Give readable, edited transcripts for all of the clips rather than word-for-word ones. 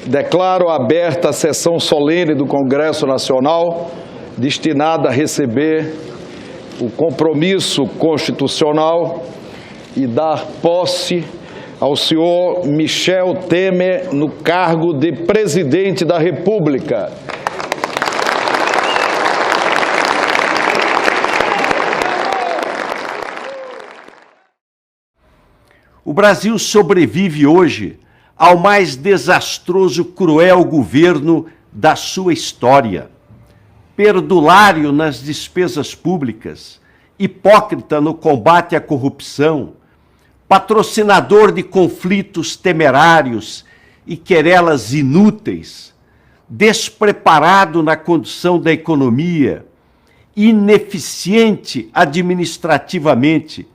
declaro aberta a sessão solene do Congresso Nacional, destinada a receber o compromisso constitucional e dar posse ao senhor Michel Temer no cargo de presidente da República. O Brasil sobrevive hoje ao mais desastroso, cruel governo da sua história. Perdulário nas despesas públicas, hipócrita no combate à corrupção, patrocinador de conflitos temerários e querelas inúteis, despreparado na condução da economia, ineficiente administrativamente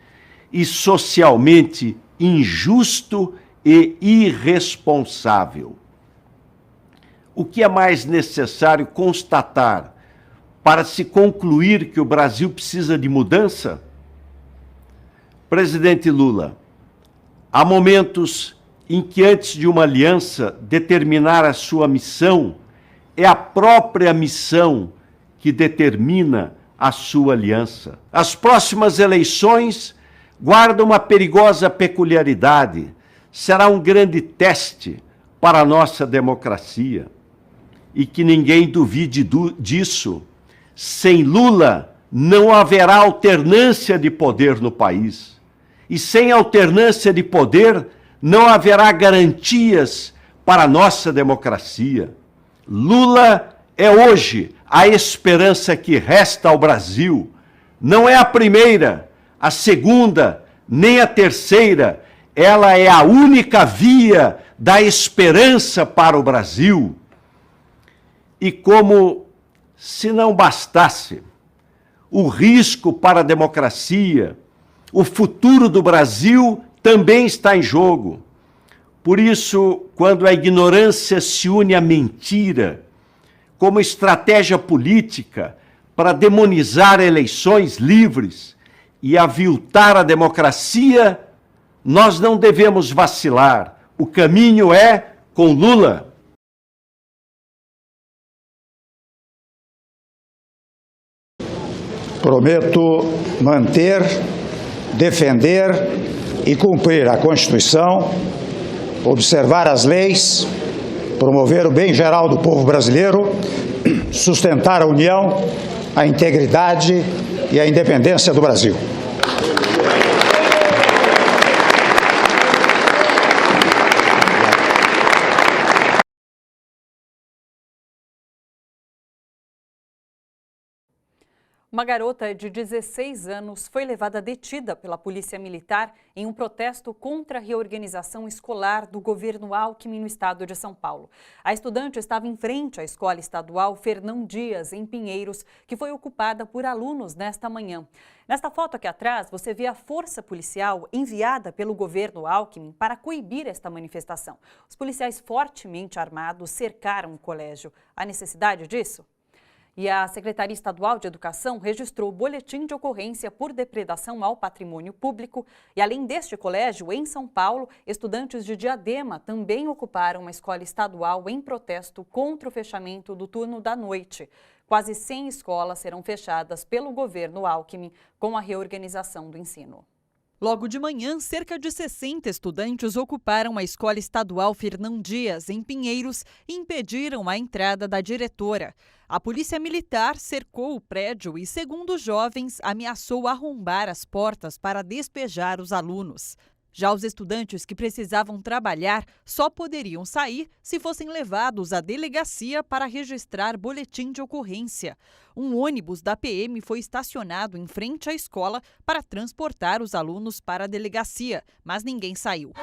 e socialmente injusto e irresponsável. O que é mais necessário constatar para se concluir que o Brasil precisa de mudança? Presidente Lula, há momentos em que, antes de uma aliança determinar a sua missão, é a própria missão que determina a sua aliança. As próximas eleições guardam uma perigosa peculiaridade. Será um grande teste para a nossa democracia. E que ninguém duvide disso. Sem Lula, não haverá alternância de poder no país. E sem alternância de poder, não haverá garantias para a nossa democracia. Lula é hoje a esperança que resta ao Brasil. Não é a primeira, a segunda, nem a terceira. Ela é a única via da esperança para o Brasil. E como se não bastasse o risco para a democracia, o futuro do Brasil também está em jogo. Por isso, quando a ignorância se une à mentira como estratégia política para demonizar eleições livres e aviltar a democracia, nós não devemos vacilar. O caminho é com Lula. Prometo manter, defender e cumprir a Constituição, observar as leis, promover o bem geral do povo brasileiro, sustentar a união, a integridade e a independência do Brasil. Uma garota de 16 anos foi levada detida pela Polícia Militar em um protesto contra a reorganização escolar do governo Alckmin no estado de São Paulo. A estudante estava em frente à Escola Estadual Fernão Dias, em Pinheiros, que foi ocupada por alunos nesta manhã. Nesta foto aqui atrás, você vê a força policial enviada pelo governo Alckmin para coibir esta manifestação. Os policiais fortemente armados cercaram o colégio. Há necessidade disso? E a Secretaria Estadual de Educação registrou o boletim de ocorrência por depredação ao patrimônio público. E além deste colégio, em São Paulo, estudantes de Diadema também ocuparam uma escola estadual em protesto contra o fechamento do turno da noite. Quase 100 escolas serão fechadas pelo governo Alckmin com a reorganização do ensino. Logo de manhã, cerca de 60 estudantes ocuparam a Escola Estadual Fernão Dias, em Pinheiros, e impediram a entrada da diretora. A Polícia Militar cercou o prédio e, segundo os jovens, ameaçou arrombar as portas para despejar os alunos. Já os estudantes que precisavam trabalhar só poderiam sair se fossem levados à delegacia para registrar boletim de ocorrência. Um ônibus da PM foi estacionado em frente à escola para transportar os alunos para a delegacia, mas ninguém saiu.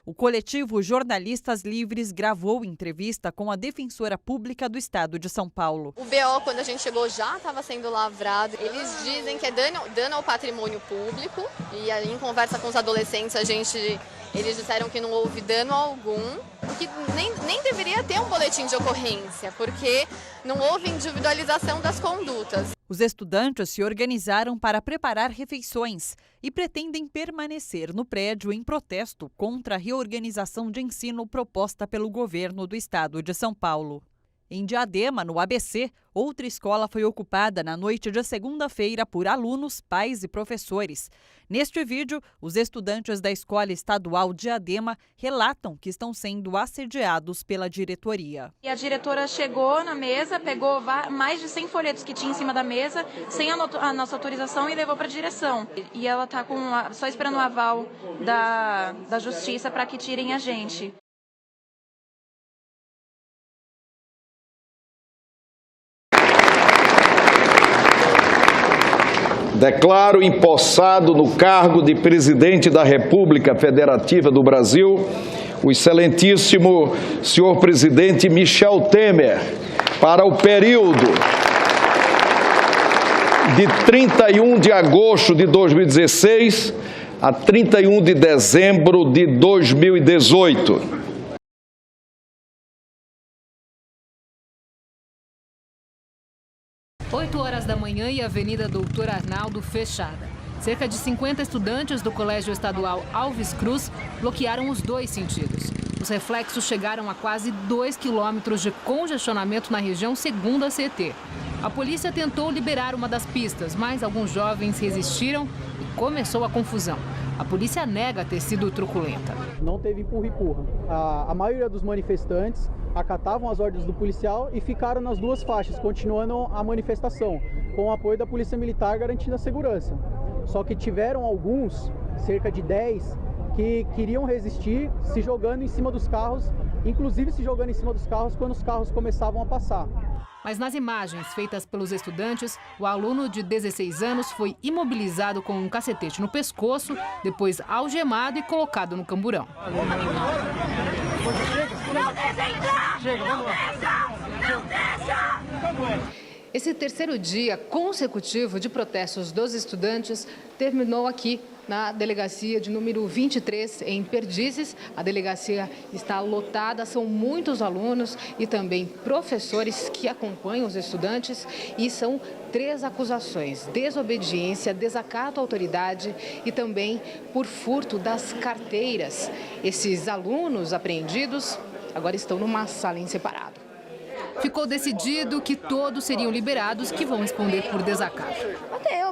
O coletivo Jornalistas Livres gravou entrevista com a defensora pública do estado de São Paulo. O BO, quando a gente chegou, já estava sendo lavrado. Eles dizem que é dano ao patrimônio público. E aí, em conversa com os adolescentes, eles disseram que não houve dano algum. que nem deveria ter um boletim de ocorrência, porque não houve individualização das condutas. Os estudantes se organizaram para preparar refeições e pretendem permanecer no prédio em protesto contra a reorganização de ensino proposta pelo governo do estado de São Paulo. Em Diadema, no ABC, outra escola foi ocupada na noite de segunda-feira por alunos, pais e professores. Neste vídeo, os estudantes da Escola Estadual Diadema relatam que estão sendo assediados pela diretoria. E a diretora chegou na mesa, pegou mais de 100 folhetos que tinha em cima da mesa, sem a nossa autorização, e levou para a direção. E ela está só esperando o aval da justiça para que tirem a gente. Declaro empossado no cargo de presidente da República Federativa do Brasil o excelentíssimo senhor presidente Michel Temer para o período de 31 de agosto de 2016 a 31 de dezembro de 2018. 8 horas da manhã e a Avenida Doutor Arnaldo fechada. Cerca de 50 estudantes do Colégio Estadual Alves Cruz bloquearam os dois sentidos. Os reflexos chegaram a quase 2 quilômetros de congestionamento na região, segundo a CET. A polícia tentou liberar uma das pistas, mas alguns jovens resistiram e começou a confusão. A polícia nega ter sido truculenta. Não teve empurra-empurra. A maioria dos manifestantes acatavam as ordens do policial e ficaram nas duas faixas, continuando a manifestação, com o apoio da Polícia Militar garantindo a segurança. Só que tiveram alguns, cerca de 10, que queriam resistir, se jogando em cima dos carros, inclusive se jogando em cima dos carros quando os carros começavam a passar. Mas nas imagens feitas pelos estudantes, o aluno de 16 anos foi imobilizado com um cacetete no pescoço, depois algemado e colocado no camburão. Esse terceiro dia consecutivo de protestos dos estudantes terminou aqui na delegacia de número 23, em Perdizes. A delegacia está lotada, são muitos alunos e também professores que acompanham os estudantes, e são 3 acusações: desobediência, desacato à autoridade e também por furto das carteiras. Esses alunos apreendidos agora estão numa sala em separado. Ficou decidido que todos seriam liberados, que vão responder por desacato.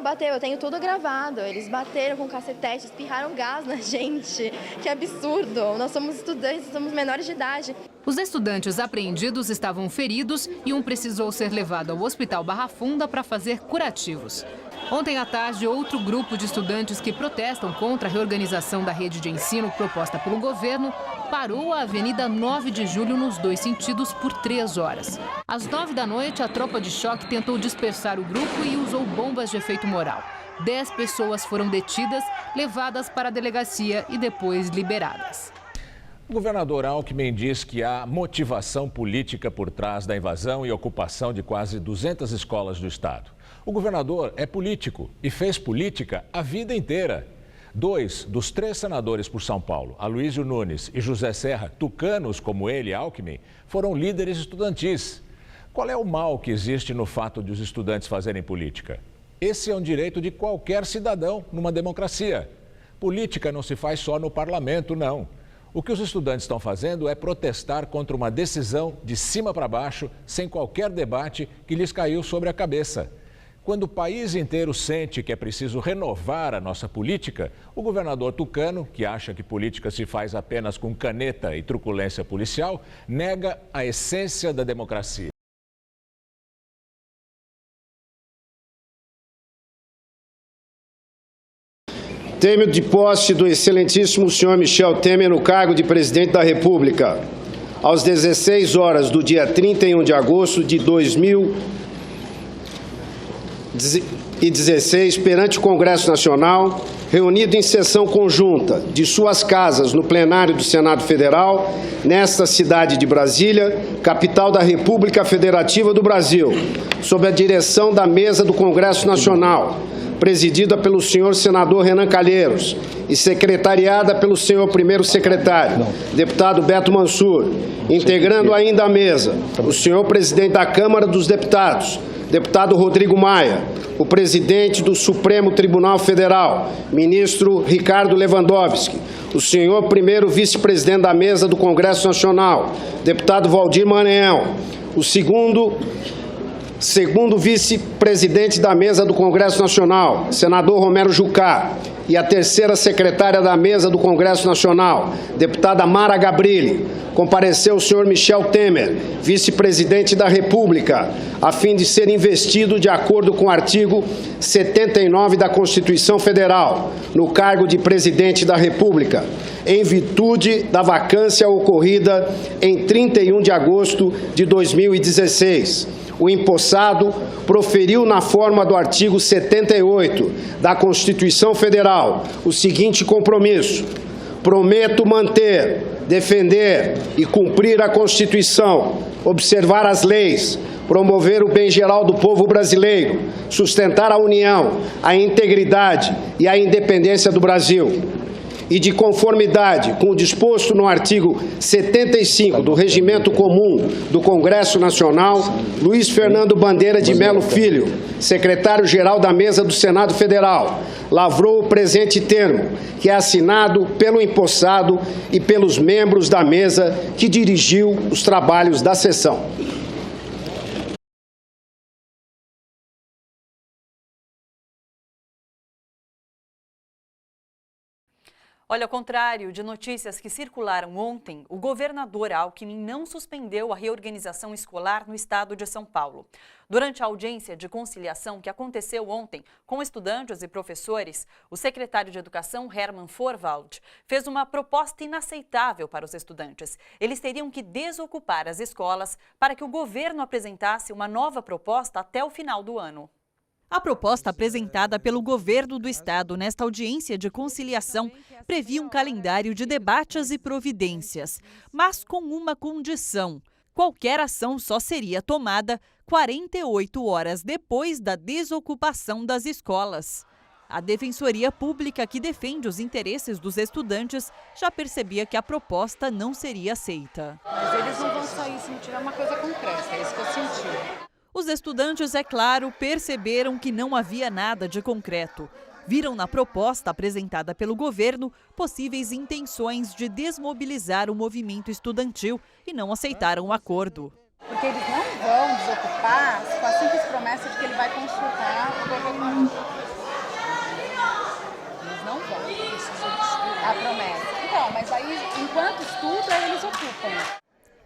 Bateu, eu tenho tudo gravado. Eles bateram com cacetete, espirraram gás na gente. Que absurdo, nós somos estudantes, somos menores de idade. Os estudantes apreendidos estavam feridos e um precisou ser levado ao Hospital Barra Funda para fazer curativos. Ontem à tarde, outro grupo de estudantes que protestam contra a reorganização da rede de ensino proposta pelo governo parou a Avenida 9 de Julho nos 2 sentidos por 3 horas. Às 9 da noite, a tropa de choque tentou dispersar o grupo e usou bombas de efeito moral. 10 pessoas foram detidas, levadas para a delegacia e depois liberadas. O governador Alckmin diz que há motivação política por trás da invasão e ocupação de quase 200 escolas do estado. O governador é político e fez política a vida inteira. 2 dos 3 senadores por São Paulo, Aloysio Nunes e José Serra, tucanos como ele, Alckmin, foram líderes estudantis. Qual é o mal que existe no fato de os estudantes fazerem política? Esse é um direito de qualquer cidadão numa democracia. Política não se faz só no parlamento, não. O que os estudantes estão fazendo é protestar contra uma decisão de cima para baixo, sem qualquer debate que lhes caiu sobre a cabeça. Quando o país inteiro sente que é preciso renovar a nossa política, o governador tucano, que acha que política se faz apenas com caneta e truculência policial, nega a essência da democracia. Termo de posse do excelentíssimo senhor Michel Temer no cargo de presidente da República, às 16 horas do dia 31 de agosto de 2016, perante o Congresso Nacional, reunido em sessão conjunta de suas casas no plenário do Senado Federal, nesta cidade de Brasília, capital da República Federativa do Brasil, sob a direção da mesa do Congresso Nacional, presidida pelo senhor senador Renan Calheiros e secretariada pelo senhor primeiro secretário, deputado Beto Mansur, integrando ainda a mesa o senhor presidente da Câmara dos Deputados, deputado Rodrigo Maia, o presidente do Supremo Tribunal Federal, ministro Ricardo Lewandowski, o senhor primeiro vice-presidente da mesa do Congresso Nacional, deputado Valdir Maranhão, o segundo vice-presidente da mesa do Congresso Nacional, senador Romero Jucá, e a terceira secretária da mesa do Congresso Nacional, deputada Mara Gabrilli, compareceu o senhor Michel Temer, vice-presidente da República, a fim de ser investido de acordo com o artigo 79 da Constituição Federal, no cargo de presidente da República, em virtude da vacância ocorrida em 31 de agosto de 2016. O empossado proferiu na forma do artigo 78 da Constituição Federal o seguinte compromisso: prometo manter, defender e cumprir a Constituição, observar as leis, promover o bem geral do povo brasileiro, sustentar a união, a integridade e a independência do Brasil. E de conformidade com o disposto no artigo 75 do Regimento Comum do Congresso Nacional, Luiz Fernando Bandeira de Melo Filho, secretário-geral da Mesa do Senado Federal, lavrou o presente termo, que é assinado pelo empossado e pelos membros da mesa que dirigiu os trabalhos da sessão. Olha, ao contrário de notícias que circularam ontem, o governador Alckmin não suspendeu a reorganização escolar no estado de São Paulo. Durante a audiência de conciliação que aconteceu ontem com estudantes e professores, o secretário de Educação, Hermann Forwald, fez uma proposta inaceitável para os estudantes. Eles teriam que desocupar as escolas para que o governo apresentasse uma nova proposta até o final do ano. A proposta apresentada pelo governo do estado nesta audiência de conciliação previa um calendário de debates e providências, mas com uma condição: qualquer ação só seria tomada 48 horas depois da desocupação das escolas. A Defensoria Pública, que defende os interesses dos estudantes, já percebia que a proposta não seria aceita. Mas eles não vão sair se não tiver uma coisa concreta, é isso que eu senti. Os estudantes, é claro, perceberam que não havia nada de concreto. Viram na proposta apresentada pelo governo possíveis intenções de desmobilizar o movimento estudantil e não aceitaram o acordo. Porque eles não vão desocupar com a simples promessa de que ele vai consultar o governo. Eles não vão. A promessa. Então, mas aí, enquanto estuda, eles ocupam.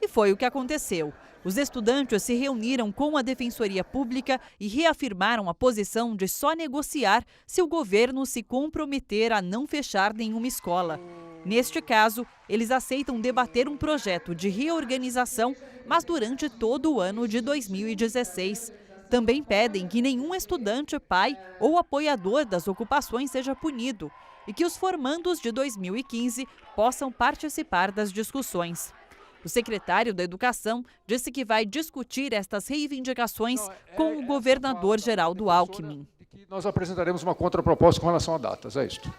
E foi o que aconteceu. Os estudantes se reuniram com a Defensoria Pública e reafirmaram a posição de só negociar se o governo se comprometer a não fechar nenhuma escola. Neste caso, eles aceitam debater um projeto de reorganização, mas durante todo o ano de 2016. Também pedem que nenhum estudante, pai ou apoiador das ocupações seja punido e que os formandos de 2015 possam participar das discussões. O secretário da Educação disse que vai discutir estas reivindicações com o governador Geraldo Alckmin. Nós apresentaremos uma contraproposta com relação a datas, é isto.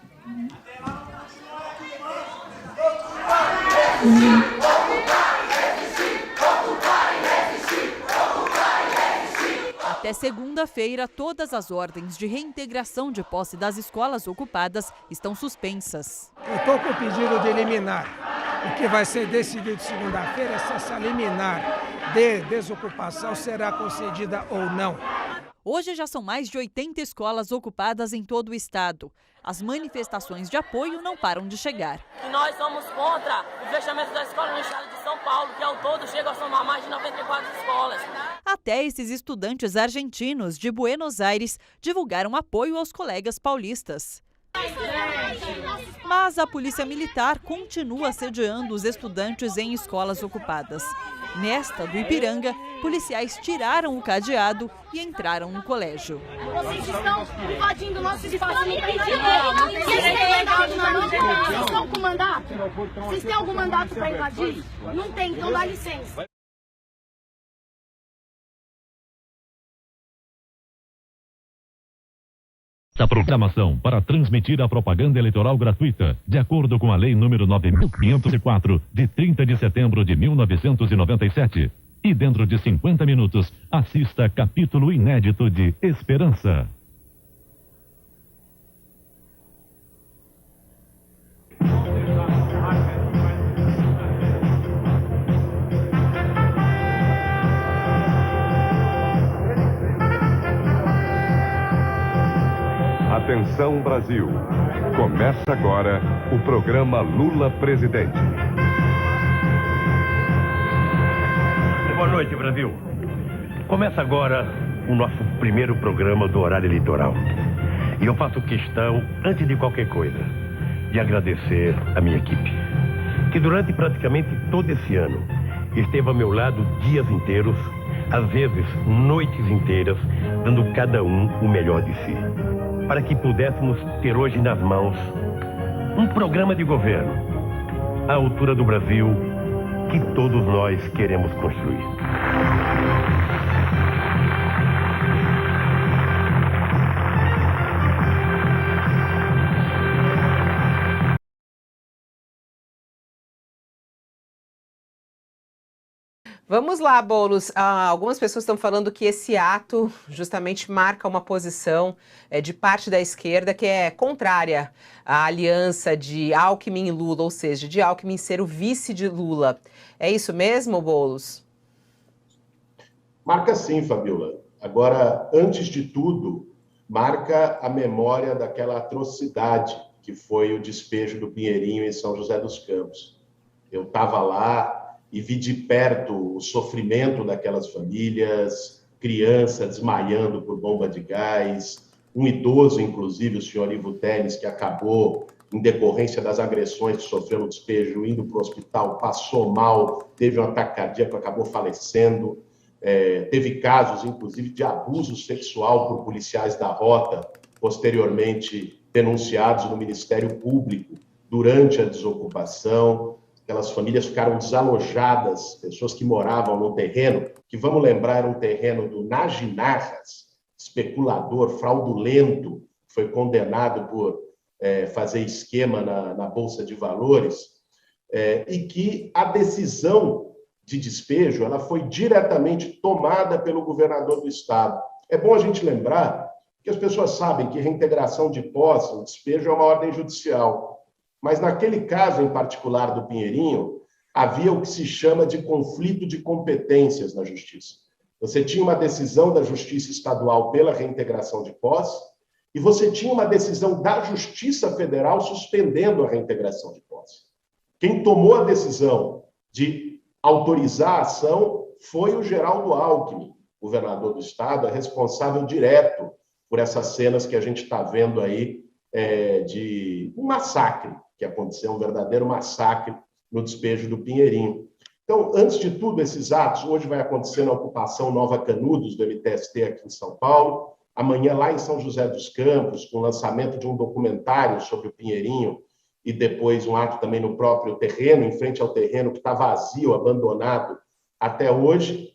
Até segunda-feira, todas as ordens de reintegração de posse das escolas ocupadas estão suspensas. Eu estou com o pedido de liminar. O que vai ser decidido segunda-feira é se essa liminar de desocupação será concedida ou não. Hoje já são mais de 80 escolas ocupadas em todo o estado. As manifestações de apoio não param de chegar. Nós somos contra o fechamento da escola no estado de São Paulo, que ao todo chega a somar mais de 94 escolas. Até esses estudantes argentinos de Buenos Aires divulgaram apoio aos colegas paulistas. Mas a Polícia Militar continua assediando os estudantes em escolas ocupadas. Nesta do Ipiranga, policiais tiraram o cadeado e entraram no colégio. Vocês estão invadindo o nosso espaço. Vocês estão com mandato? Vocês têm algum mandato para invadir? Não tem, então dá licença. A programação para transmitir a propaganda eleitoral gratuita, de acordo com a Lei nº 9.504, de 30 de setembro de 1997. E dentro de 50 minutos, assista capítulo inédito de Esperança. Atenção Brasil, começa agora o programa Lula Presidente. Boa noite, Brasil. Começa agora o nosso primeiro programa do horário eleitoral. E eu faço questão, antes de qualquer coisa, de agradecer a minha equipe, que durante praticamente todo esse ano esteve ao meu lado dias inteiros, às vezes noites inteiras, dando cada um o melhor de si, para que pudéssemos ter hoje nas mãos um programa de governo à altura do Brasil que todos nós queremos construir. Vamos lá, Boulos. Algumas pessoas estão falando que esse ato justamente marca uma posição de parte da esquerda que é contrária à aliança de Alckmin e Lula, ou seja, de Alckmin ser o vice de Lula. É isso mesmo, Boulos? Marca sim, Fabiola. Agora, antes de tudo, marca a memória daquela atrocidade que foi o despejo do Pinheirinho em São José dos Campos. Eu estava lá e vi de perto o sofrimento daquelas famílias, criança desmaiando por bomba de gás, um idoso, inclusive, o senhor Ivo Teles, que acabou, em decorrência das agressões que sofreu no despejo, indo para o hospital, passou mal, teve um ataque cardíaco, acabou falecendo. Teve casos, inclusive, de abuso sexual por policiais da Rota, posteriormente denunciados no Ministério Público durante a desocupação. Aquelas famílias ficaram desalojadas, pessoas que moravam no terreno, que, vamos lembrar, era um terreno do Naginarras, especulador fraudulento, foi condenado por fazer esquema na Bolsa de Valores, e que a decisão de despejo ela foi diretamente tomada pelo governador do estado. É bom a gente lembrar que as pessoas sabem que reintegração de posse, o despejo é uma ordem judicial. Mas naquele caso em particular do Pinheirinho, havia o que se chama de conflito de competências na justiça. Você tinha uma decisão da Justiça Estadual pela reintegração de posse e você tinha uma decisão da Justiça Federal suspendendo a reintegração de posse. Quem tomou a decisão de autorizar a ação foi o Geraldo Alckmin, governador do estado, responsável direto por essas cenas que a gente está vendo aí de um massacre que aconteceu, um verdadeiro massacre no despejo do Pinheirinho. Então, antes de tudo, esses atos, hoje vai acontecer na ocupação Nova Canudos, do MTST aqui em São Paulo, amanhã lá em São José dos Campos, com o lançamento de um documentário sobre o Pinheirinho, e depois um ato também no próprio terreno, em frente ao terreno que está vazio, abandonado até hoje,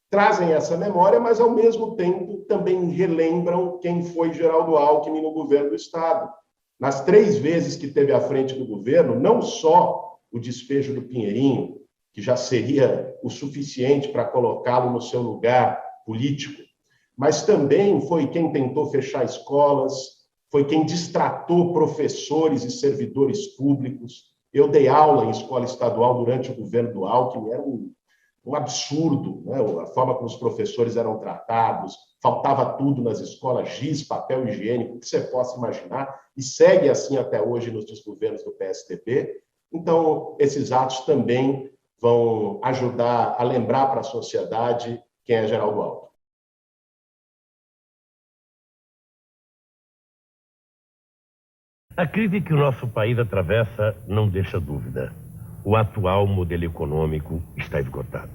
trazem essa memória, mas, ao mesmo tempo, também relembram quem foi Geraldo Alckmin no governo do estado. Nas 3 vezes que teve à frente do governo, não só o despejo do Pinheirinho, que já seria o suficiente para colocá-lo no seu lugar político, mas também foi quem tentou fechar escolas, foi quem destratou professores e servidores públicos. Eu dei aula em escola estadual durante o governo do Alckmin, era um absurdo, né? A forma como os professores eram tratados, faltava tudo nas escolas, giz, papel higiênico, o que você possa imaginar, e segue assim até hoje nos desgovernos do PSDB. Então, esses atos também vão ajudar a lembrar para a sociedade quem é Geraldo Alckmin. A crise que o nosso país atravessa não deixa dúvida. O atual modelo econômico está esgotado.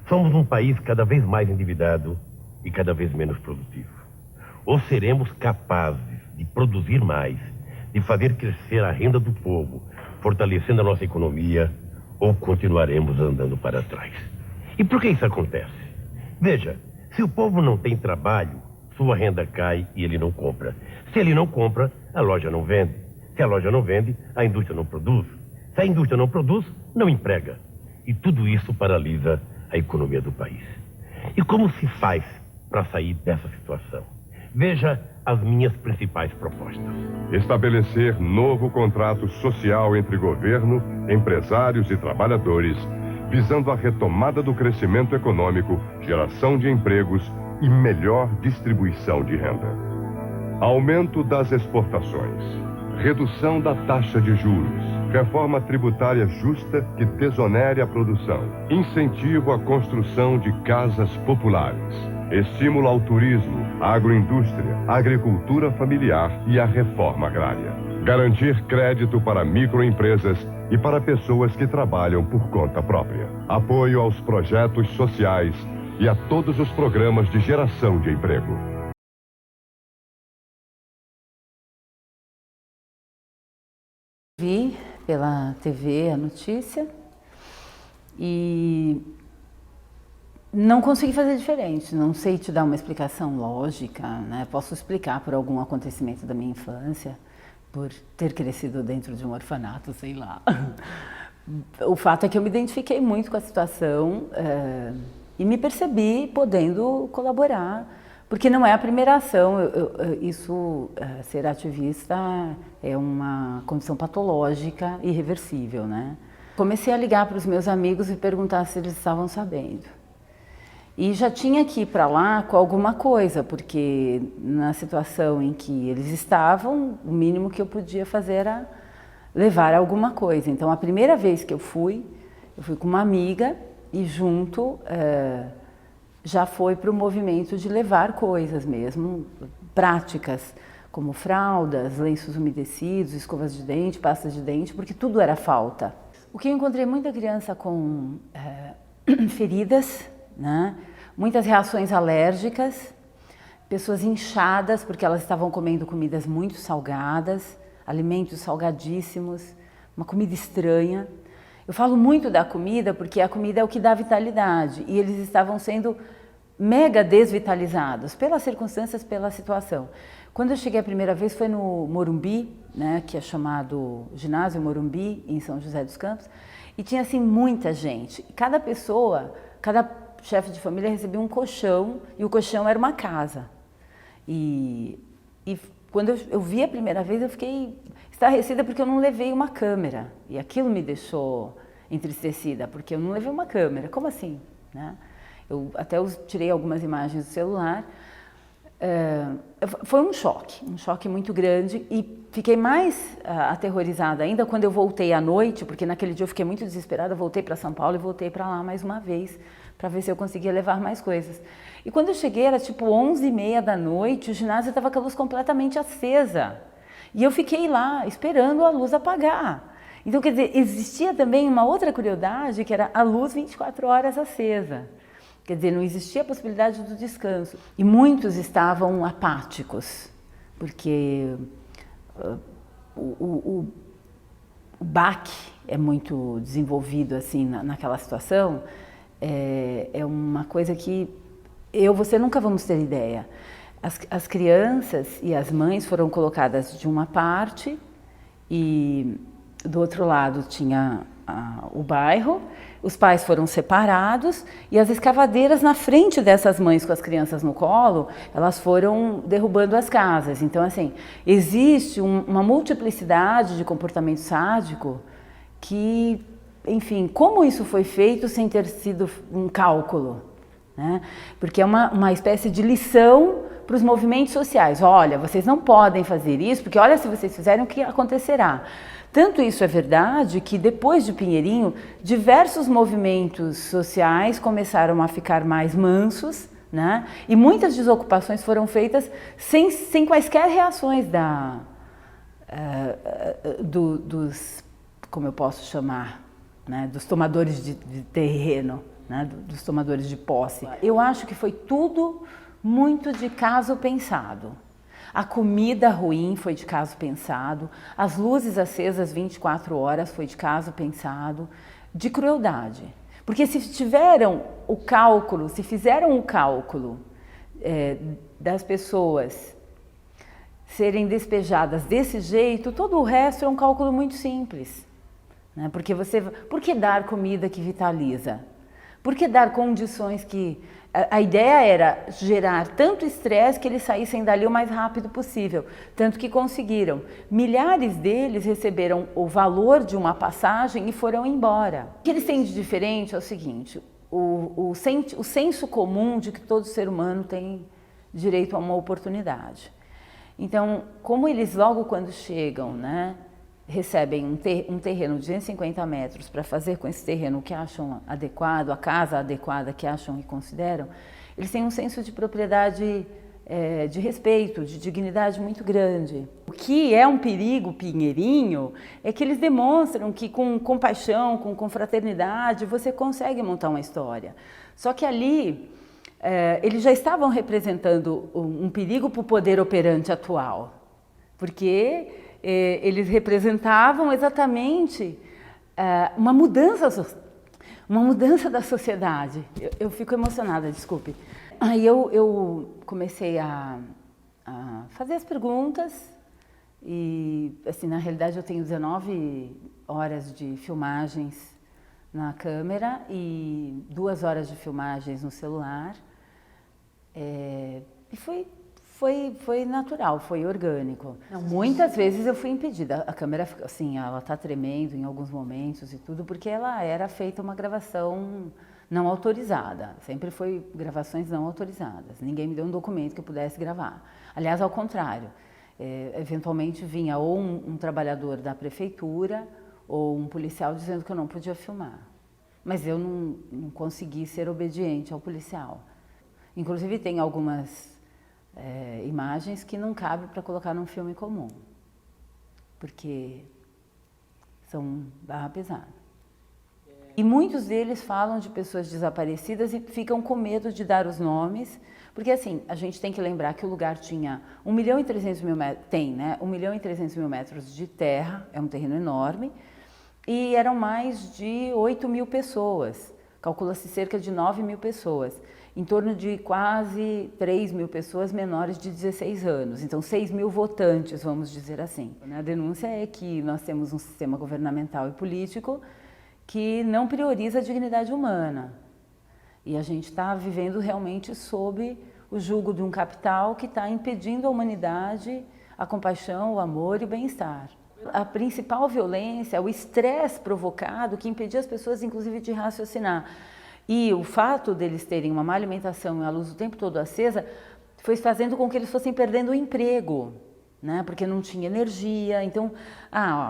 Somos um país cada vez mais endividado e cada vez menos produtivo. Ou seremos capazes de produzir mais, de fazer crescer a renda do povo, fortalecendo a nossa economia, ou continuaremos andando para trás. E por que isso acontece? Veja, se o povo não tem trabalho, sua renda cai e ele não compra. Se ele não compra, a loja não vende. Se a loja não vende, a indústria não produz. Se a indústria não produz, não emprega. E tudo isso paralisa a economia do país. E como se faz para sair dessa situação? Veja as minhas principais propostas. Estabelecer novo contrato social entre governo, empresários e trabalhadores, visando a retomada do crescimento econômico, geração de empregos e melhor distribuição de renda. Aumento das exportações, redução da taxa de juros, reforma tributária justa que desonere a produção, incentivo à construção de casas populares, estímulo ao turismo, à agroindústria, à agricultura familiar e à reforma agrária. Garantir crédito para microempresas e para pessoas que trabalham por conta própria. Apoio aos projetos sociais e a todos os programas de geração de emprego. Vi pela TV a notícia e não consegui fazer diferente. Não sei te dar uma explicação lógica, né? Posso explicar por algum acontecimento da minha infância, por ter crescido dentro de um orfanato, sei lá. O fato é que eu me identifiquei muito com a situação e me percebi podendo colaborar, porque não é a primeira ação. Ser ativista é uma condição patológica irreversível, né? Comecei a ligar para os meus amigos e perguntar se eles estavam sabendo. E já tinha que ir para lá com alguma coisa, porque na situação em que eles estavam, o mínimo que eu podia fazer era levar alguma coisa. Então, a primeira vez que eu fui com uma amiga e junto já foi para o movimento de levar coisas mesmo, práticas, como fraldas, lenços umedecidos, escovas de dente, pastas de dente, porque tudo era falta. O que eu encontrei muita criança com feridas, né? Muitas reações alérgicas, pessoas inchadas porque elas estavam comendo comidas muito salgadas, alimentos salgadíssimos, uma comida estranha. Eu falo muito da comida porque a comida é o que dá vitalidade e eles estavam sendo mega desvitalizados pelas circunstâncias, pela situação. Quando eu cheguei a primeira vez foi no Morumbi, né, que é chamado Ginásio Morumbi, em São José dos Campos, e tinha assim muita gente. Cada pessoa, cada chefe de família recebia um colchão e o colchão era uma casa. E quando eu vi a primeira vez eu fiquei estarrecida porque eu não levei uma câmera. E aquilo me deixou entristecida, porque eu não levei uma câmera. Como assim? Né? Eu até tirei algumas imagens do celular. Foi um choque muito grande e fiquei mais aterrorizada ainda quando eu voltei à noite, porque naquele dia eu fiquei muito desesperada, voltei para São Paulo e voltei para lá mais uma vez, para ver se eu conseguia levar mais coisas. E quando eu cheguei era tipo 11h30 da noite, o ginásio estava com a luz completamente acesa. E eu fiquei lá esperando a luz apagar. Então, quer dizer, existia também uma outra curiosidade, que era a luz 24 horas acesa. Quer dizer, não existia a possibilidade do descanso. E muitos estavam apáticos, porque o baque é muito desenvolvido assim naquela situação. É uma coisa que você nunca vamos ter ideia. As crianças e as mães foram colocadas de uma parte e do outro lado tinha o bairro, os pais foram separados e as escavadeiras na frente dessas mães com as crianças no colo, elas foram derrubando as casas. Então, assim, existe uma multiplicidade de comportamento sádico que, enfim, como isso foi feito sem ter sido um cálculo, né? Porque é uma espécie de lição para os movimentos sociais. Olha, vocês não podem fazer isso, porque olha, se vocês fizerem, o que acontecerá? Tanto isso é verdade que depois de Pinheirinho, diversos movimentos sociais começaram a ficar mais mansos, né? E muitas desocupações foram feitas sem quaisquer reações dos, como eu posso chamar, né? Dos tomadores de terreno, né? Dos tomadores de posse. Eu acho que foi tudo muito de caso pensado. A comida ruim foi de caso pensado, as luzes acesas 24 horas foi de caso pensado, de crueldade. Porque se fizeram o cálculo das pessoas serem despejadas desse jeito, todo o resto é um cálculo muito simples. Né? Porque por que dar comida que vitaliza? Por que dar condições que... A ideia era gerar tanto estresse que eles saíssem dali o mais rápido possível, tanto que conseguiram. Milhares deles receberam o valor de uma passagem e foram embora. O que eles têm de diferente é o seguinte, o senso comum de que todo ser humano tem direito a uma oportunidade. Então, como eles logo quando chegam, né, recebem um terreno de 250 metros para fazer com esse terreno o que acham adequado, a casa adequada que acham e consideram, eles têm um senso de propriedade, de respeito, de dignidade muito grande. O que é um perigo pinheirinho é que eles demonstram que com compaixão, com confraternidade, você consegue montar uma história. Só que ali... eles já estavam representando um perigo para o poder operante atual, porque eles representavam exatamente uma mudança da sociedade. Eu fico emocionada, desculpe. Aí eu comecei a fazer as perguntas e, assim, na realidade eu tenho 19 horas de filmagens na câmera e 2 horas de filmagens no celular. E foi natural, foi orgânico. Não, muitas vezes eu fui impedida. A câmera, assim, ela está tremendo em alguns momentos e tudo, porque ela era feita uma gravação não autorizada. Sempre foi gravações não autorizadas. Ninguém me deu um documento que eu pudesse gravar. Aliás, ao contrário. Eventualmente vinha ou um trabalhador da prefeitura ou um policial dizendo que eu não podia filmar. Mas eu não consegui ser obediente ao policial. Inclusive tem algumas imagens que não cabe para colocar num filme comum, porque são barra pesada. E muitos deles falam de pessoas desaparecidas e ficam com medo de dar os nomes, porque assim, a gente tem que lembrar que o lugar tinha 1.300.000 metros, tem, né? 1.300.000 metros de terra, é um terreno enorme, e eram mais de 8.000 pessoas, calcula-se cerca de 9.000 pessoas. Em torno de quase 3.000 pessoas menores de 16 anos, então 6.000 votantes, vamos dizer assim. A denúncia é que nós temos um sistema governamental e político que não prioriza a dignidade humana. E a gente está vivendo realmente sob o jugo de um capital que está impedindo a humanidade, a compaixão, o amor e o bem-estar. A principal violência é o estresse provocado que impedia as pessoas, inclusive, de raciocinar. E o fato deles terem uma má alimentação e a luz o tempo todo acesa foi fazendo com que eles fossem perdendo o emprego, né? Porque não tinha energia. Então,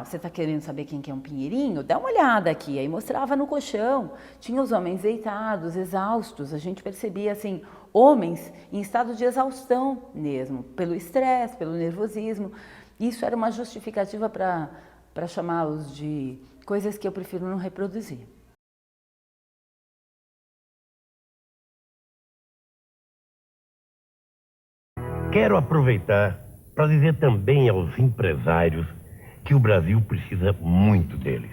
você está querendo saber quem que é um pinheirinho? Dá uma olhada aqui. Aí mostrava no colchão. Tinha os homens deitados, exaustos. A gente percebia, assim, homens em estado de exaustão mesmo, pelo estresse, pelo nervosismo. Isso era uma justificativa para chamá-los de coisas que eu prefiro não reproduzir. Quero aproveitar para dizer também aos empresários que o Brasil precisa muito deles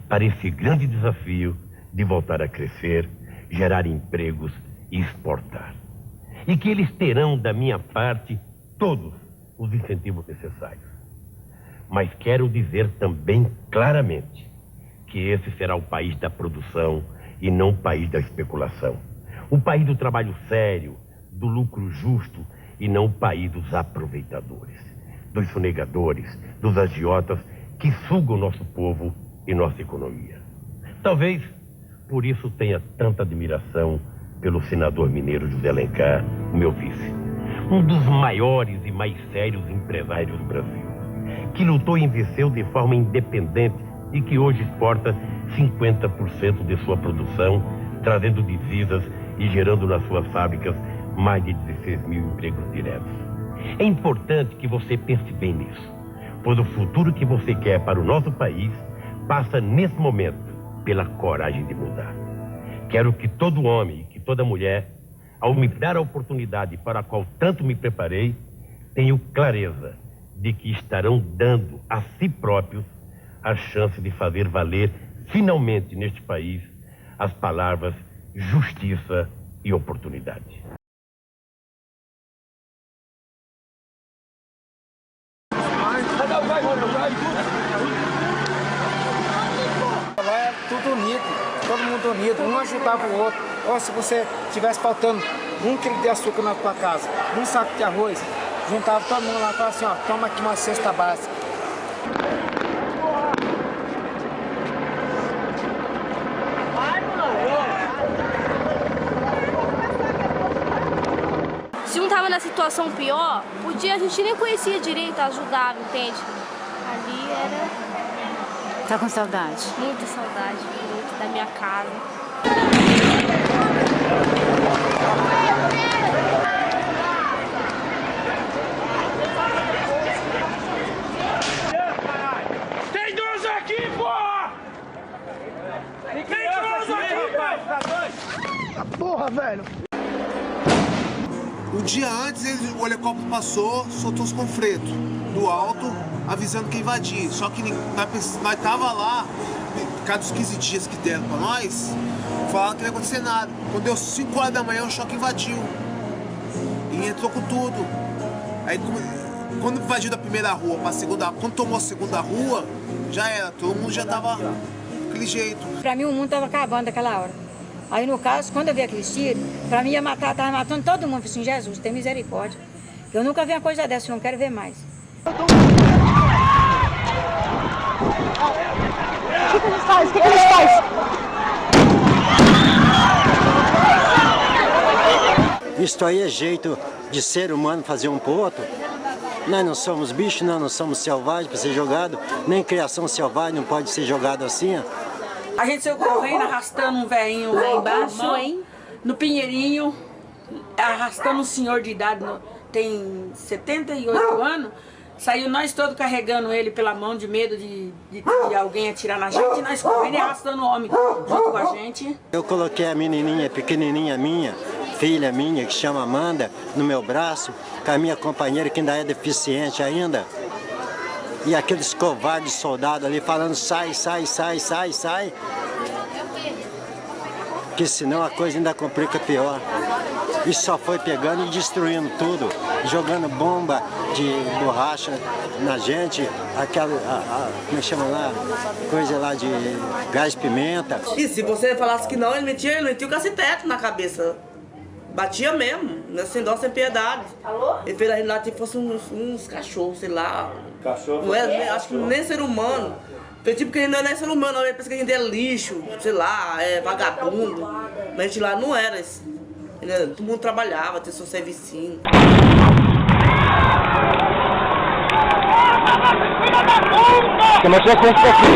para esse grande desafio de voltar a crescer, gerar empregos e exportar. E que eles terão da minha parte todos os incentivos necessários. Mas quero dizer também claramente que esse será o país da produção e não o país da especulação. O país do trabalho sério, do lucro justo, e não o país dos aproveitadores, dos sonegadores, dos agiotas que sugam nosso povo e nossa economia. Talvez por isso tenha tanta admiração pelo senador mineiro José Alencar, o meu vice, um dos maiores e mais sérios empresários do Brasil, que lutou e venceu de forma independente e que hoje exporta 50% de sua produção, trazendo divisas e gerando nas suas fábricas mais de 16.000 empregos diretos. É importante que você pense bem nisso, pois o futuro que você quer para o nosso país passa, nesse momento, pela coragem de mudar. Quero que todo homem e que toda mulher, ao me dar a oportunidade para a qual tanto me preparei, tenham clareza de que estarão dando a si próprios a chance de fazer valer, finalmente, neste país, as palavras justiça e oportunidade. É tudo unido, todo mundo unido, um ajudava o outro. Ou se você tivesse faltando 1 quilo de açúcar na tua casa, 1 saco de arroz, juntava todo mundo lá e falava assim, ó, toma aqui uma cesta básica. Se um tava na situação pior, podia, a gente nem conhecia direito, ajudava, entende? Ali era... Tá com saudade? Muita saudade, muito, da minha casa. Tem 12 aqui, porra! Tem 12 aqui, velho! Porra, velho! Um dia antes, o helicóptero passou, soltou os confretos do alto, avisando que ia invadir. Só que nós tava lá, cada dos 15 dias que deram pra nós, falaram que não ia acontecer nada. Quando deu 5 horas da manhã, o choque invadiu. E entrou com tudo. Aí, quando invadiu da primeira rua pra segunda, quando tomou a segunda rua, já era, todo mundo já tava daquele jeito. Pra mim, o mundo tava acabando naquela hora. Aí, no caso, quando eu vi aqueles tiros, pra mim ia matar, tava matando todo mundo. Eu falei assim, Jesus, tem misericórdia. Eu nunca vi uma coisa dessa, eu não quero ver mais. O que eles fazem? O que eles fazem? Isto aí é jeito de ser humano fazer um pro outro. Nós não somos bichos, nós não somos selvagens para ser jogado, nem criação selvagem não pode ser jogado assim. A gente saiu correndo, arrastando um velhinho lá embaixo, no Pinheirinho, arrastando um senhor de idade, tem 78 anos, saiu nós todos carregando ele pela mão de medo de alguém atirar na gente, e nós correndo e arrastando o homem junto com a gente. Eu coloquei a menininha, pequenininha minha, filha minha, que chama Amanda, no meu braço, com a minha companheira que ainda é deficiente ainda. E aqueles covardes soldados ali falando sai, sai, sai, sai, sai. Que senão a coisa ainda complica pior. E só foi pegando e destruindo tudo, jogando bomba de borracha na gente, aquela, como chama lá, coisa lá de gás pimenta. E se você falasse que não, ele metia o cacetete na cabeça. Batia mesmo, sem dó, sem piedade. Ele fez a gente lá tipo fosse uns cachorros, sei lá. Cachorro? Não é, acho que nem ser humano. Foi tipo que ele não é nem ser humano, ele pensa que a gente é lixo, sei lá, é vagabundo. Mas a gente lá não era isso. Todo mundo trabalhava, tinha seu servicinho. Começou a contar aqui.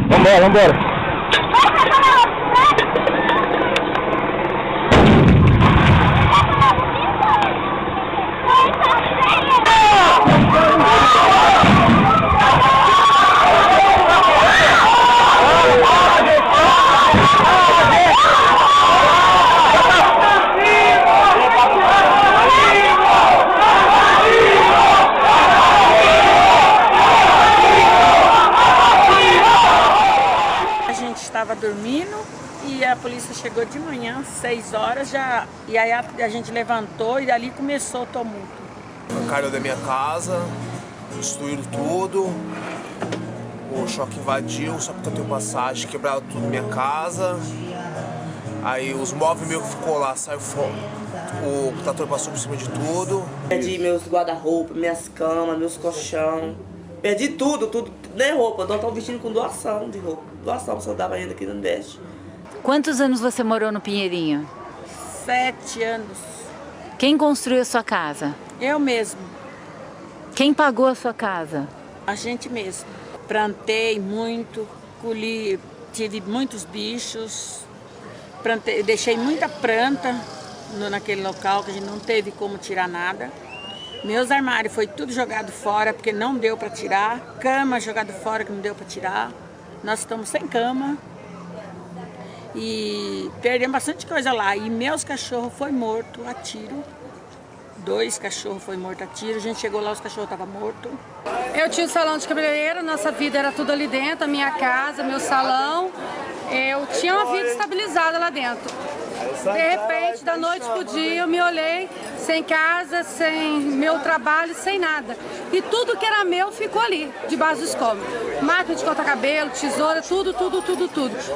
Vambora, vambora. Estava dormindo e a polícia chegou de manhã, 6 horas, e aí a gente levantou e ali começou o tumulto. Caiu da minha casa, destruíram tudo, o choque invadiu, só porque eu tenho passagem, quebraram tudo na minha casa. Aí os móveis meus que ficou lá, saiu fora, o trator passou por cima de tudo. Perdi meus guarda-roupa, minhas camas, meus colchão. Perdi tudo, nem roupa, eu tô vestindo com doação de roupa. Doação que eu dava ainda aqui no Nordeste. Quantos anos você morou no Pinheirinho? 7 anos. Quem construiu a sua casa? Eu mesmo. Quem pagou a sua casa? A gente mesmo. Plantei muito, colhi, tive muitos bichos, deixei muita planta naquele local que a gente não teve como tirar nada. Meus armários foi tudo jogado fora porque não deu para tirar. Cama jogado fora que não deu para tirar. Nós estamos sem cama. E perdemos bastante coisa lá. E meus cachorros foi morto a tiro 2 cachorros foram mortos a tiro. A gente chegou lá, os cachorros estavam mortos. Eu tinha um salão de cabeleireiro, nossa vida era tudo ali dentro, a minha casa, meu salão. Eu tinha uma vida estabilizada lá dentro. De repente, da noite pro dia, eu me olhei sem casa, sem meu trabalho, sem nada. E tudo que era meu ficou ali, debaixo dos escombros. Máquina de cortar cabelo, tesoura, tudo.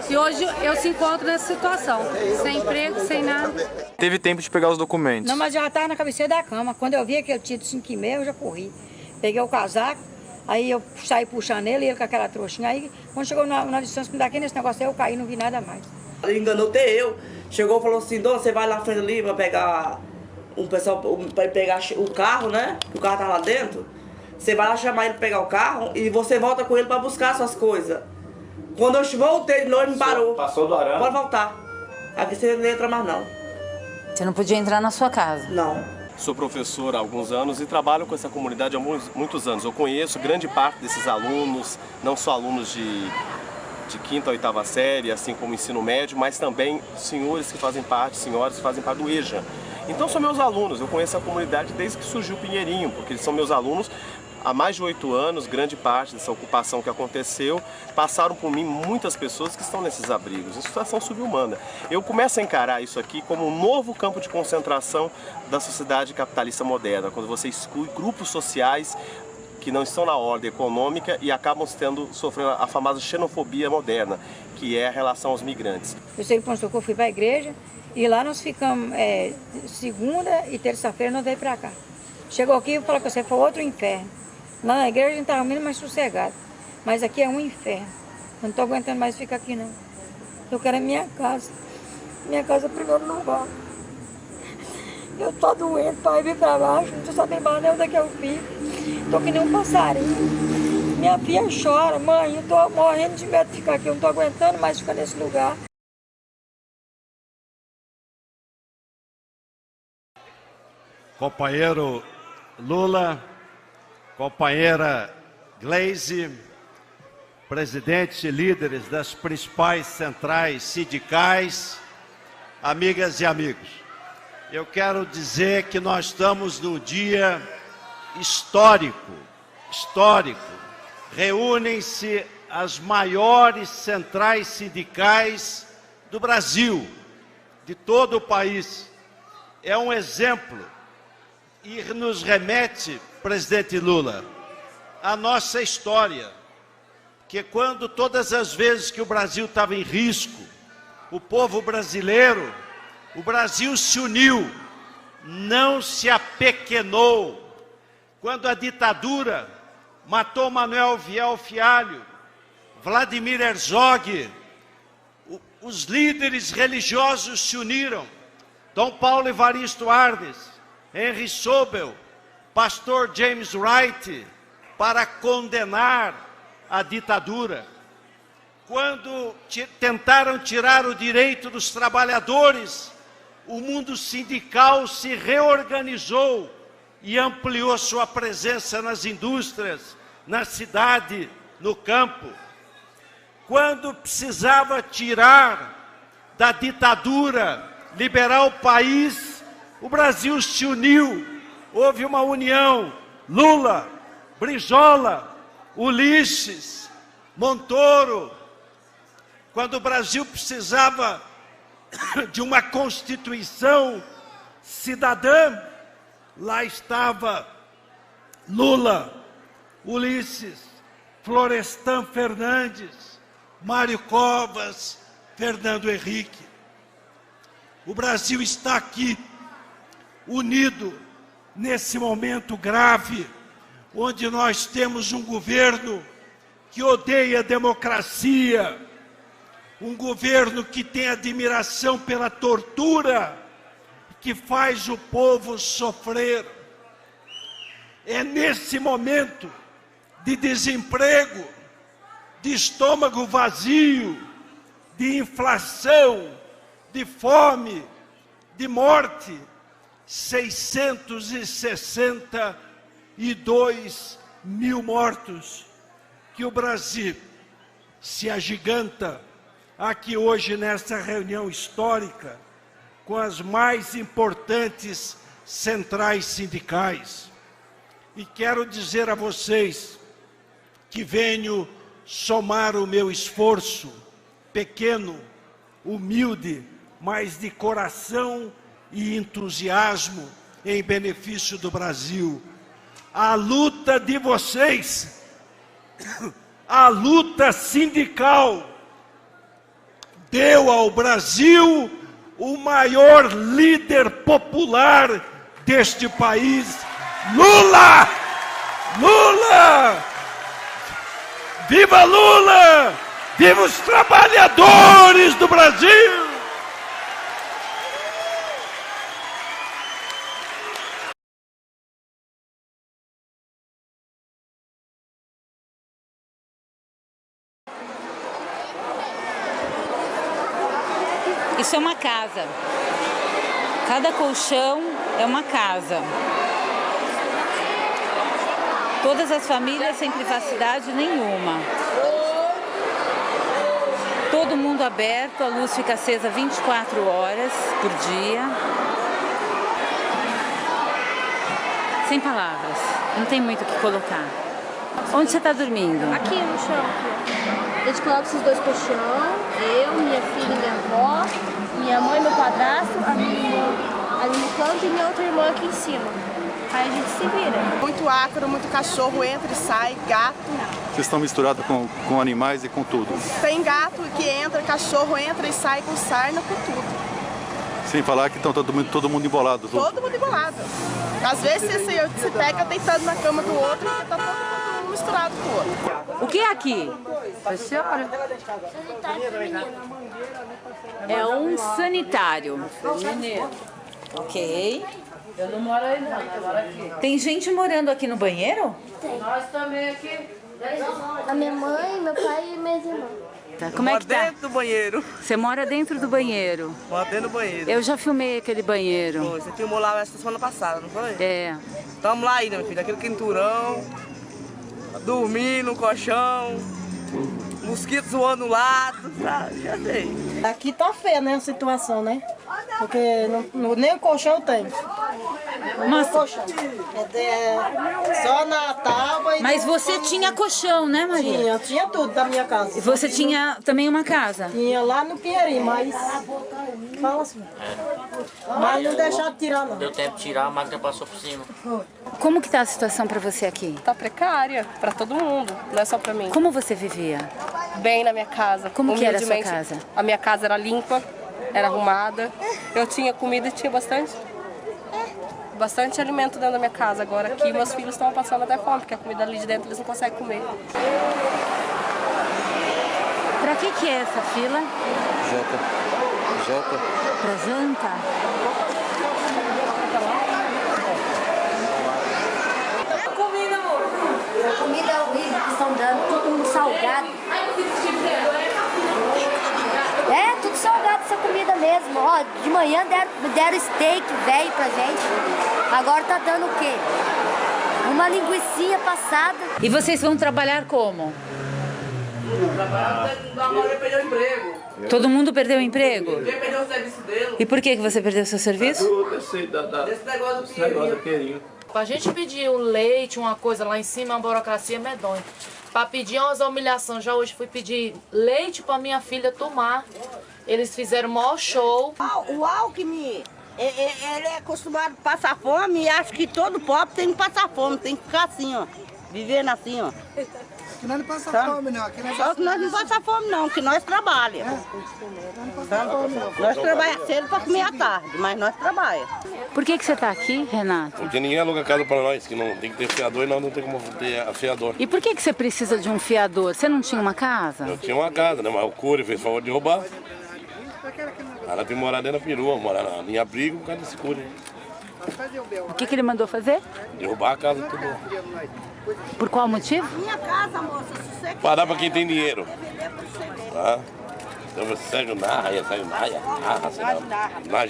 E hoje eu se encontro nessa situação, sem emprego, sem nada. Teve tempo de pegar os documentos? Não, mas eu já estava na cabeceira da cama. Quando eu vi que eu tinha 5,5, eu já corri. Peguei o casaco, aí eu saí puxando ele, e ele com aquela trouxinha. Aí, quando chegou na distância, daqui nesse negócio aí, eu caí, não vi nada mais. Ele enganou até eu. Chegou e falou assim, dona, você vai lá na frente ali pra pegar um pessoal, pra pegar o carro, né? O carro tá lá dentro. Você vai lá chamar ele pra pegar o carro e você volta com ele pra buscar suas coisas. Quando eu voltei de novo, ele me parou. Passou do arame? Pode voltar. Aqui você não entra mais não. Você não podia entrar na sua casa? Não. Sou professor há alguns anos e trabalho com essa comunidade há muitos anos. Eu conheço grande parte desses alunos, não só alunos de 5ª a 8ª série, assim como ensino médio, mas também senhoras que fazem parte do EJA. Então são meus alunos, eu conheço a comunidade desde que surgiu o Pinheirinho, porque eles são meus alunos há mais de 8 anos, grande parte dessa ocupação que aconteceu, passaram por mim muitas pessoas que estão nesses abrigos, em situação subhumana. Eu começo a encarar isso aqui como um novo campo de concentração da sociedade capitalista moderna, quando você exclui grupos sociais que não estão na ordem econômica e acabam sofrendo a famosa xenofobia moderna, que é a relação aos migrantes. Eu sei que quando eu fui para a igreja e lá nós ficamos segunda e terça-feira nós veio para cá. Chegou aqui e falou que você foi outro inferno. Lá na igreja a gente estava menos mais sossegado, mas aqui é um inferno. Eu não estou aguentando mais ficar aqui não. Eu quero a minha casa em primeiro lugar. Eu estou doente para ir para baixo, não estou sabendo mais nem onde é que eu fico. Estou que nem um passarinho. Minha filha chora, mãe, eu estou morrendo de medo de ficar aqui, eu não estou aguentando mais ficar nesse lugar. Companheiro Lula, companheira Gleisi, presidentes e líderes das principais centrais sindicais, amigas e amigos. Eu quero dizer que nós estamos num dia histórico. Reúnem-se as maiores centrais sindicais do Brasil, de todo o país. É um exemplo e nos remete, presidente Lula, à nossa história, que quando todas as vezes que o Brasil estava em risco, o povo brasileiro, o Brasil se uniu, não se apequenou. Quando a ditadura matou Manuel Viel Fialho, Vladimir Herzog, os líderes religiosos se uniram. Dom Paulo Evaristo Arnes, Henry Sobel, pastor James Wright, para condenar a ditadura. Quando tentaram tirar o direito dos trabalhadores, o mundo sindical se reorganizou e ampliou sua presença nas indústrias, na cidade, no campo. Quando precisava tirar da ditadura, liberar o país, o Brasil se uniu, houve uma união. Lula, Brizola, Ulisses, Montoro. Quando o Brasil precisava de uma Constituição cidadã, lá estava Lula, Ulisses, Florestan Fernandes, Mário Covas, Fernando Henrique. O Brasil está aqui, unido, nesse momento grave, onde nós temos um governo que odeia a democracia, um governo que tem admiração pela tortura, que faz o povo sofrer. É nesse momento de desemprego, de estômago vazio, de inflação, de fome, de morte, 662 mil mortos, que o Brasil se agiganta aqui hoje nesta reunião histórica com as mais importantes centrais sindicais. E quero dizer a vocês que venho somar o meu esforço, pequeno, humilde, mas de coração e entusiasmo em benefício do Brasil. A luta de vocês, a luta sindical, deu ao Brasil o maior líder popular deste país, Lula! Lula! Viva Lula! Viva os trabalhadores do Brasil! Isso é uma casa. Cada colchão é uma casa. Todas as famílias sem privacidade nenhuma. Todo mundo aberto, a luz fica acesa 24 horas por dia. Sem palavras, não tem muito o que colocar. Onde você está dormindo? Aqui no chão. A gente coloca esses dois colchão, eu, minha filha e minha avó, minha mãe, meu padrasto, a minha irmã ali no canto e minha outra irmã aqui em cima. Aí a gente se vira. Muito ácaro, muito cachorro, entra e sai, gato. Vocês estão misturados com animais e com tudo? Tem gato que entra, cachorro entra e sai com sarna, com tudo. Sem falar que estão todo mundo embolado. Todo mundo embolado. Às vezes você pega deitado na cama do outro e tá todo mundo misturado com o outro. O que é aqui? A senhora? É um sanitário. Ok. Eu não moro aí não, eu moro aqui. Tem gente morando aqui no banheiro? Tem. Nós também aqui. A minha mãe, meu pai e minhas irmãs. Tá. Como é que tá? Dentro do banheiro. Você mora dentro do banheiro? Moro dentro do banheiro. Eu já filmei aquele banheiro. Foi, você filmou lá essa semana passada, não foi? É. Tamo lá ainda, meu filho, aquele quenturão, dormindo no colchão, mosquitos voando no lado, sabe? Já sei. Aqui tá feia, né, a situação, né? Porque nem o colchão tem. Mas colchão. Só na tábua e... Mas você tinha colchão, né, Maria? Tinha tudo da minha casa. E você tinha também uma casa? Tinha lá no Pinheirinho, mas... Fala assim. Mas não deixaram de tirar, não. Deu tempo de tirar, a máquina passou por cima. Como que tá a situação para você aqui? Tá precária, para todo mundo, não é só para mim. Como você vivia? Bem na minha casa. Como que era a sua casa? A minha casa era limpa, era arrumada, eu tinha comida e tinha bastante alimento dentro da minha casa. Agora aqui meus filhos estão passando até fome, porque a comida ali de dentro eles não conseguem comer. Pra que é essa fila? Janta. Pra janta? Comida, amor. A comida é horrível que estão dando, todo mundo salgado. É, tudo salgado essa comida mesmo. Ó, de manhã deram steak velho pra gente. Agora tá dando o quê? Uma linguicinha passada. E vocês vão trabalhar como? Trabalhar, perdeu o emprego. Todo mundo perdeu o emprego? Ninguém perdeu o serviço dele. E por que você perdeu o seu serviço? Desse negócio do Pinheirinho. Pra gente pedir um leite, uma coisa lá em cima, uma burocracia medonha. Pra pedir umas humilhações. Já hoje fui pedir leite pra minha filha tomar. Eles fizeram o maior show. O Alckmin, ele é acostumado a passar fome e acha que todo pobre tem que passar fome, tem que ficar assim, ó. Vivendo assim, ó. Que nós não passa fome, não. Só que nós não passamos fome, não, que nós trabalhamos. Nós trabalhamos cedo para comer à tarde, mas nós trabalhamos. Por que você está aqui, Renato? Porque ninguém aluga casa para nós, que não tem que ter fiador e nós não tem como ter fiador. E por que você precisa de um fiador? Você não tinha uma casa? Eu tinha uma casa, né? Mas o Cury fez favor de roubar. Ela tem que morar dentro da perua, morar na minha abrigo por causa desse Cury. O que ele mandou fazer? Derrubar a casa tudo. Por qual motivo? Minha casa, moça, se você parar para quem tem dinheiro. Tá? Então Sérgio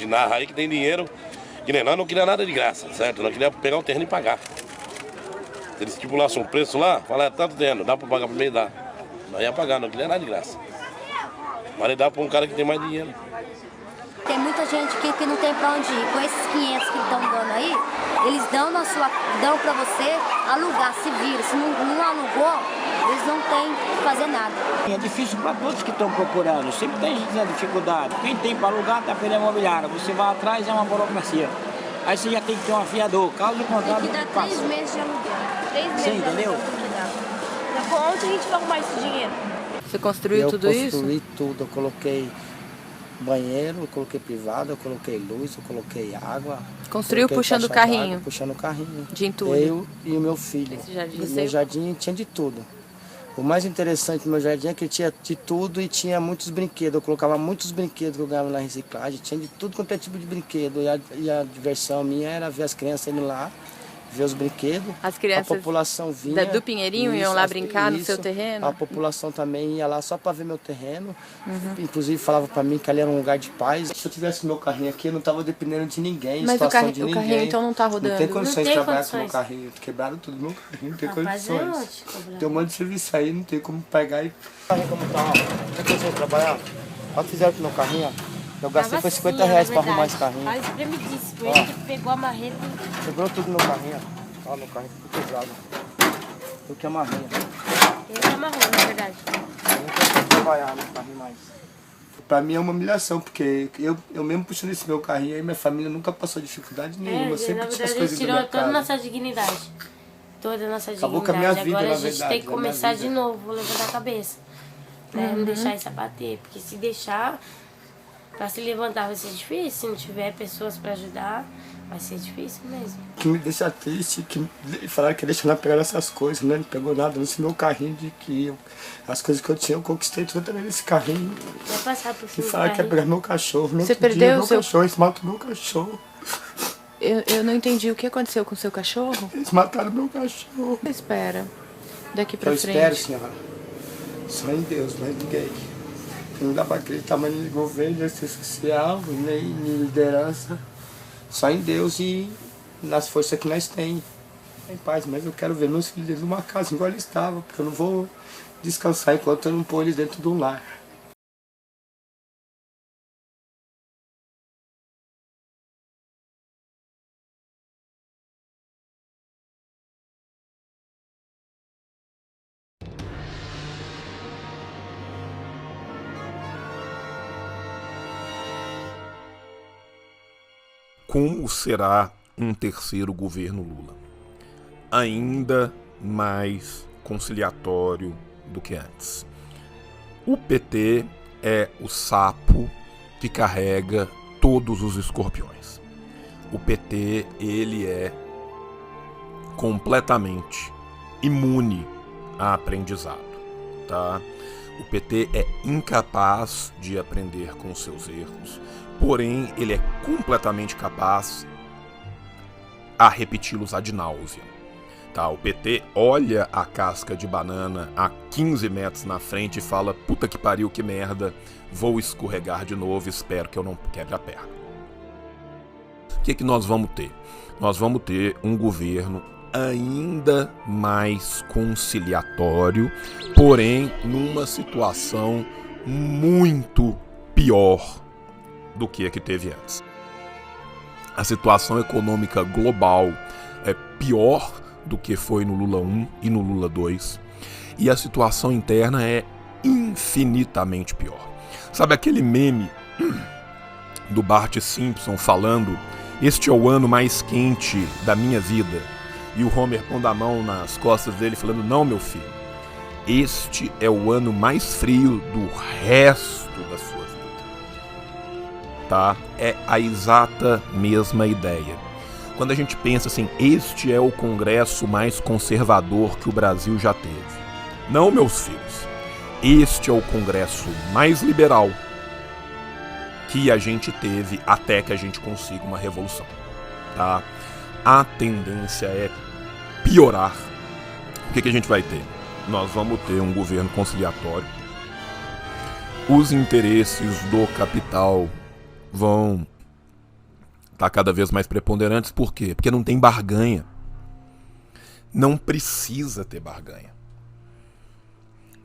Narra, aí que tem dinheiro. Que nem nós não queria nada de graça, certo? Nós queríamos pegar o terreno e pagar. Se eles estipulassem um preço lá, falar, é tanto terreno, dá para pagar para meio, dá. Nós ia pagar, não queria nada de graça. Mas ele dá para um cara que tem mais dinheiro. tem muita gente que não tem pra onde ir. Com esses 500 que estão dando aí, eles dão pra você alugar, se vira. Se não alugou, eles não têm que fazer nada. É difícil para todos que estão procurando, sempre tem gente na dificuldade. Quem tem para alugar está pela imobiliária, você vai atrás, é uma burocracia. Aí você já tem que ter um afiador, caso contrário, tem que dar 3 meses de aluguel. 3 meses você entendeu? Onde a gente vai arrumar esse dinheiro? Você construiu tudo isso? Eu construí tudo, eu coloquei banheiro, eu coloquei privado, eu coloquei luz, eu coloquei água. Construiu puxando o carrinho? Puxando o carrinho. De entulho? Eu e o meu filho. Meu jardim tinha de tudo. O mais interessante do meu jardim é que tinha de tudo e tinha muitos brinquedos. Eu colocava muitos brinquedos que eu ganhava na reciclagem. Tinha de tudo quanto é tipo de brinquedo. E a diversão minha era ver as crianças indo lá, ver os brinquedos. As crianças a população vinha, do Pinheirinho iam lá brincar no seu terreno? A população também ia lá só para ver meu terreno. Inclusive falava para mim que ali era um lugar de paz. Se eu tivesse meu carrinho aqui, eu não estava dependendo de ninguém. Mas o carrinho então não está rodando? Não tem condições de trabalhar com o meu carrinho. Quebraram tudo meu carrinho, não tem condições. Tem um monte de serviço aí, não tem como pegar e... Como tá, ó. Não tem condições de trabalhar. Olha o que fizeram com o meu carrinho, ó. Eu gastei foi 50 reais para arrumar esse carrinho. Mas espremidíssimo, ele que pegou a marreta. Quebrou tudo no carrinho, ó. Ó, meu carrinho ficou pesado. Eu que amarrei. Ele amarrou, na verdade. Eu não consigo trabalhar no carrinho mais. Pra mim é uma humilhação, porque eu mesmo puxando esse meu carrinho aí, minha família nunca passou dificuldade nenhuma. Sempre tinha as coisas da minha casa. Tirou toda a nossa dignidade. Toda a nossa dignidade. Acabou com a minha vida, agora na a gente verdade, tem que começar de novo, levantar a cabeça. Né? Não deixar isso abater, porque se deixar... Para se levantar vai ser difícil, se não tiver pessoas para ajudar, vai ser difícil mesmo. O que me deixa triste, que falaram que deixa eu pegar essas coisas, né? Não pegou nada, não ensinou o carrinho de que as coisas que eu tinha, eu conquistei tudo também nesse carrinho. Vai passar por cima. E falaram que ia pegar meu cachorro. Você perdeu o seu cachorro, eles matam meu cachorro. Eu não entendi o que aconteceu com o seu cachorro? Eles mataram meu cachorro. Espera, daqui pra frente. Eu espero, senhora. Só em Deus, mas ninguém. Não dá para acreditar mais em governo, em assistência social, nem em liderança. Só em Deus e nas forças que nós temos. Em paz, mas eu quero ver meus filhos dentro de uma casa igual eles estavam, porque eu não vou descansar enquanto eu não pôr eles dentro de um lar. Como será um terceiro governo Lula? Ainda mais conciliatório do que antes. O PT é o sapo que carrega todos os escorpiões. O PT, ele é completamente imune a aprendizado, tá? O PT é incapaz de aprender com seus erros, porém ele é completamente capaz a repeti-los ad náusea. Tá, o PT olha a casca de banana a 15 metros na frente e fala: puta que pariu, que merda, vou escorregar de novo, espero que eu não quebre a perna. O que nós vamos ter? Nós vamos ter um governo ainda mais conciliatório, porém numa situação muito pior do que a que teve antes. A situação econômica global é pior do que foi no Lula 1 e no Lula 2, e a situação interna é infinitamente pior. Sabe aquele meme do Bart Simpson falando: este é o ano mais quente da minha vida, e o Homer pondo a mão nas costas dele falando: não, meu filho, este é o ano mais frio do resto da sua vida. Tá? É a exata mesma ideia. Quando a gente pensa assim, este é o Congresso mais conservador que o Brasil já teve. Não, meus filhos, este é o Congresso mais liberal que a gente teve até que a gente consiga uma revolução. Tá? A tendência é piorar. O que a gente vai ter? Nós vamos ter um governo conciliatório. Os interesses do capital vão estar cada vez mais preponderantes. Por quê? Porque não tem barganha. Não precisa ter barganha.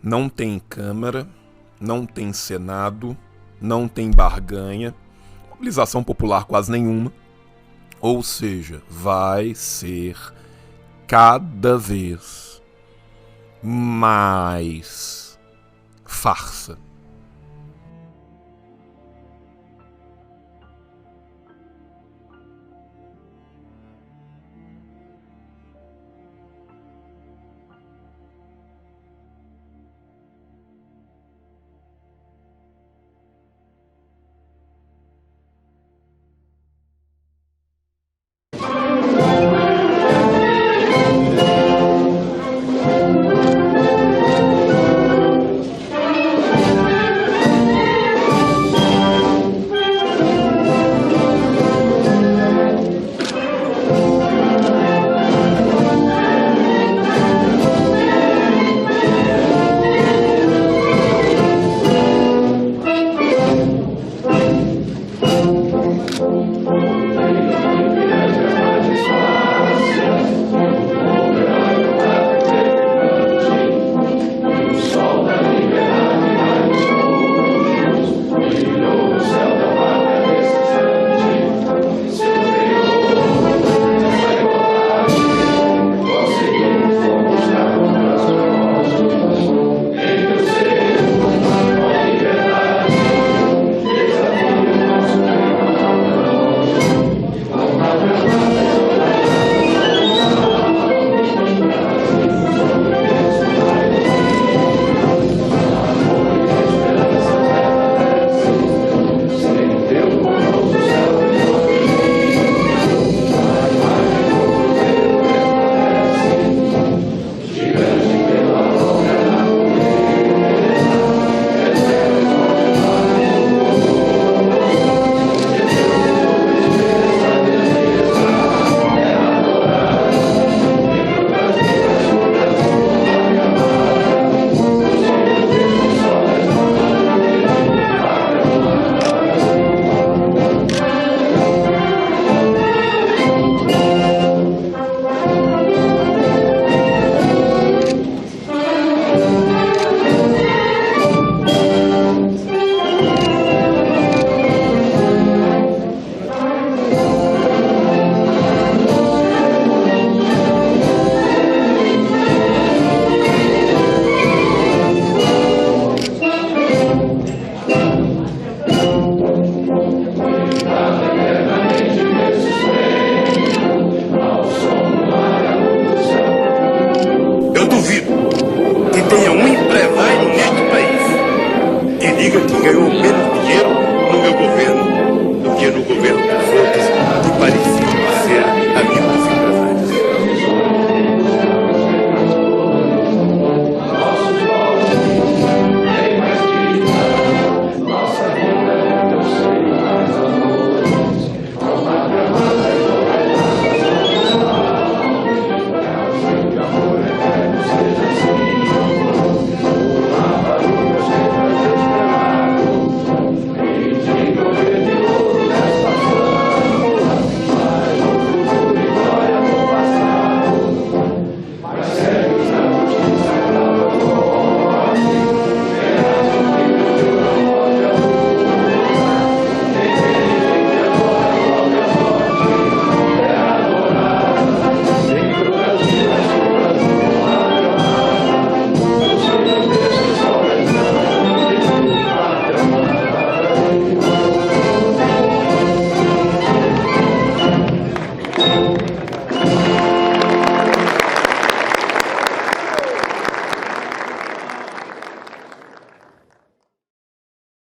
Não tem Câmara, não tem Senado, não tem barganha. mobilização popular quase nenhuma, ou seja, vai ser cada vez mais farsa.